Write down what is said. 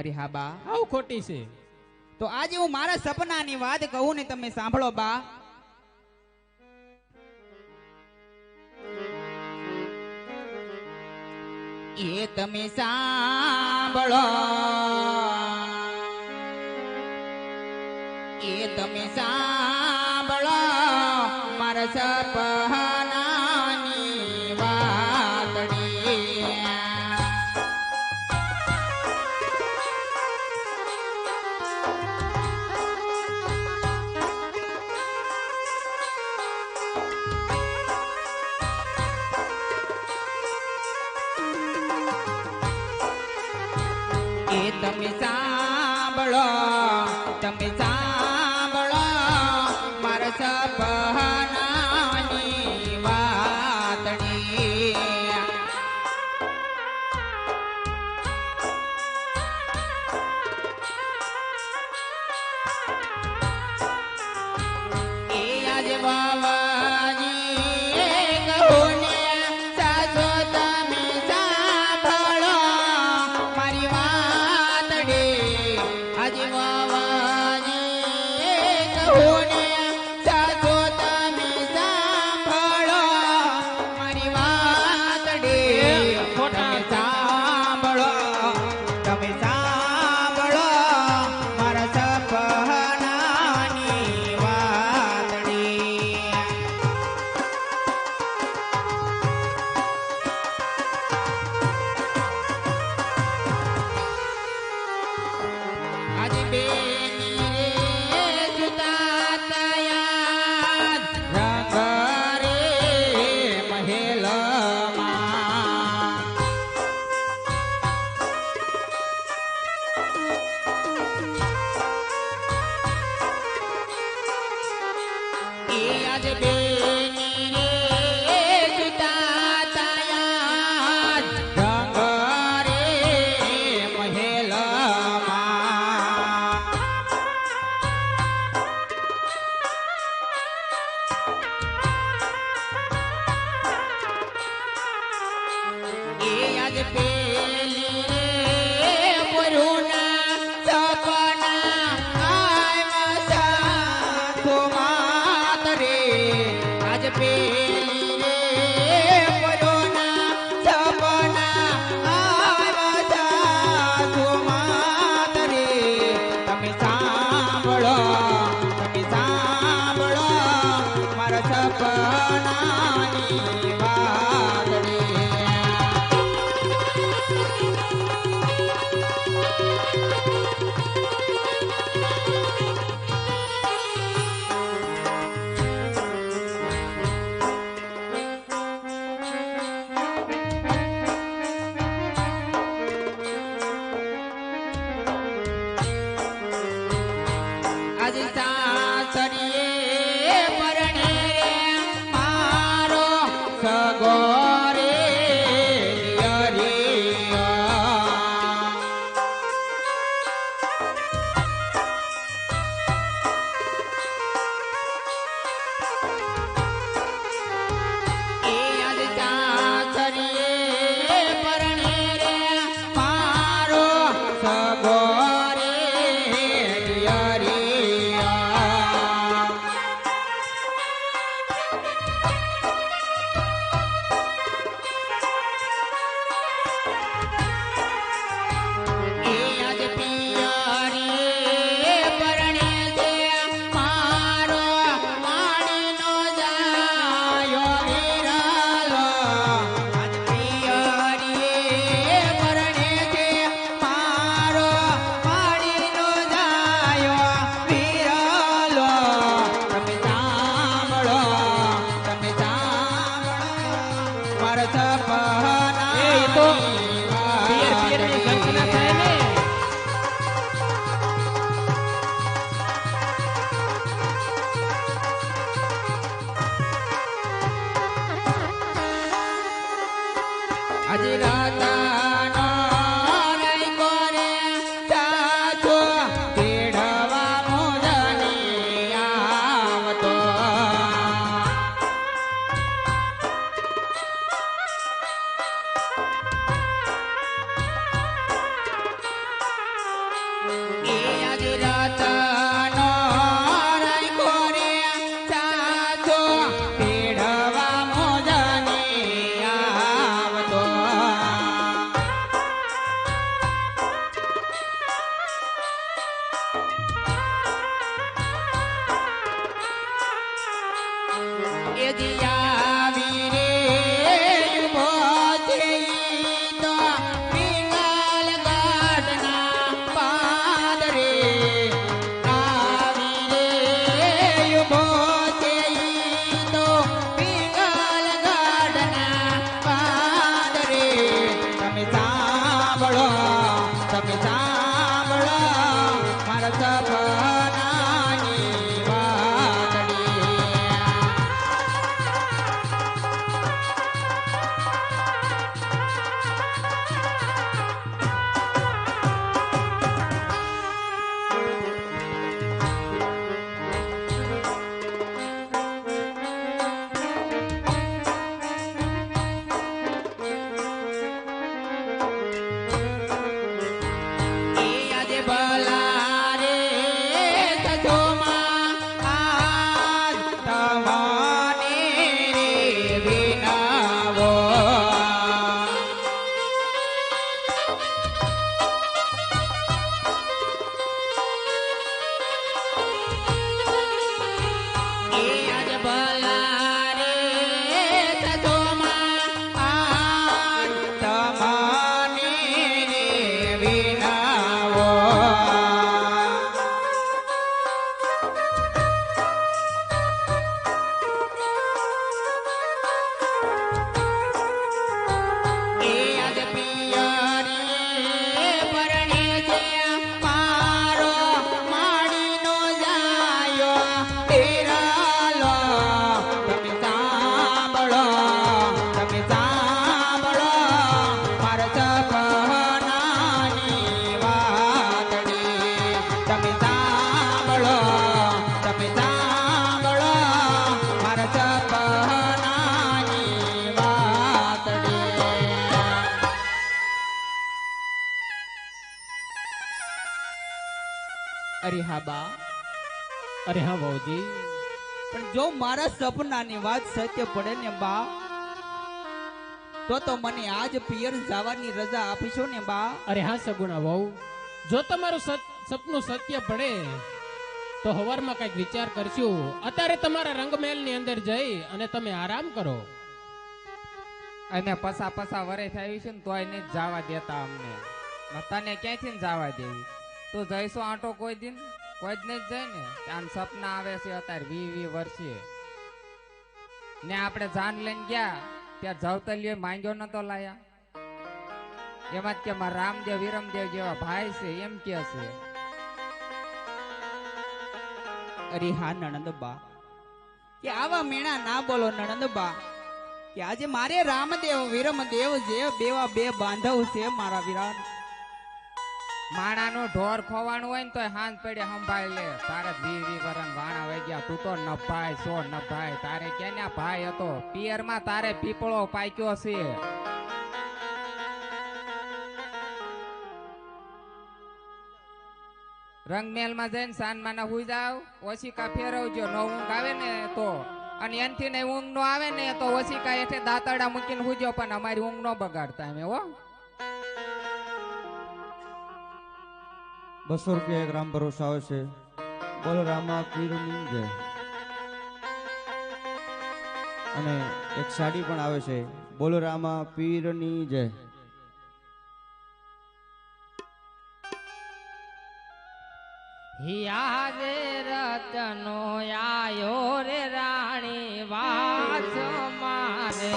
અરે હા બા, આવું ખોટી છે. તો આજે હું મારા સપનાની વાત કહું ને તમે સાંભળો બા. એ તમે સાંભળો, એ તમે સાંભળો મારા સપનાની વાતડી. એ તમે સાંભળો, તમે સાંભળો મારા સપનાની વાતડી. એ આજે વાવાજી કહું ને સાસો તમે સાંભળો મારી વાતડી. આજે વાવાજી કહું ને સાસો તમે સાંભળો મારી વાતડી. તમે સાંભળો, તમે સાંભળો મારા સપનાની વાતડી. આજે બેની રે જુદા થયા રંગ રે મહેલમાં. એ આજે બેની રે જુદા થયા રંગ રે મહેલમાં. એ આજ રતનો રાખ્યો રે સાચો પેઢવા મોજને આવતો. એ દિયાવી રે ઉભો છે ઈ તો પિંગલ ગાઢના પાદ રે. આવી રે ઉભો છે ઈ તો પિંગલ ગાઢના પાદ રે. તમે સાંભળો મારા સપનાની વાતડી. એ આજે ભલા રે સજોમાં આજ તમને રે વિનાવો. એ આજ ભલા રે સજોમાં આજ તમને રે વિનાવો. એ આજ પિયરી પરણે છે મારો માડીનો જાયો હિરાલો. તમે સાંભળો મારા સપનાની વાતડી. તમે સાંભળો મારા સપનાની વાતડી. અરે હા બા, અરે હા વહુજી, પણ જો મારા સપનાની વાત સત્ય પડે ને બા, તો મને આજ પિયર જવાની રજા આપીશો ને બા. અરે હા સગુણા વહુ, જો તમારું સપનું સત્ય પડે તો હવારમાં કઈક વિચાર કરશું. અત્યારે તમારા રંગમહેલ ની અંદર જઈ અને તમે આરામ કરો. અને પસા વરે થયું છે ને તોય નહીં જવા દેતા અમને. તને ક્યાંથી ને જવા દેવી? તું જઈશો આંટો કોઈ દિન? કોઈ જ નહીં જાય ને. આમ સપના આવે છે અત્યારે 20 વર્ષે ને. આપણે જાન લઈને ગયા ત્યાં જવતલીઓ માંગ્યો નતો લાયા. એમાં જ કે મારા રામદેવ વિરમદેવ જેવા ભાઈ છે એમ કે છે. અરે હા નણંદબા, કે આવા મેણા ના બોલો નણંદબા, કે આજે મારે રામદેવ વિરમદેવ જે બેવા બે બાંધવ છે મારા વિરાન. માણાનું ઢોર ખોવાનું હોય ને તો હાંજ પડે સંભાળી લે. તારે 20 વરણ વાણા વહી ગયા. તું તો નભાઈ સો નભાઈ. તારે ક્યાં ભાઈ હતો? પિયરમાં તારે પીપળો પાક્યો છે. રંગમેલમાં જઈને સાંજમાં હુઈ જાવ, ઓશિકા ફેરવજો. ન ઊંઘ આવે ને તો, અને એનથી ને ઊંઘ નો આવે ને તો ઓશિકા હેઠે દાંતરડા મૂકીને હુજો. પણ અમારી ઊંઘ નો બગાડતા એમ. હો 200 રૂપિયા એક રામ ભરોસો આવે છે. બોલો રામા પીરની જય. અને એક સાડી પણ આવે છે. બોલો રામા પીરની જય. હિયા રે રતનો આયો રે રાણી વાસ મારે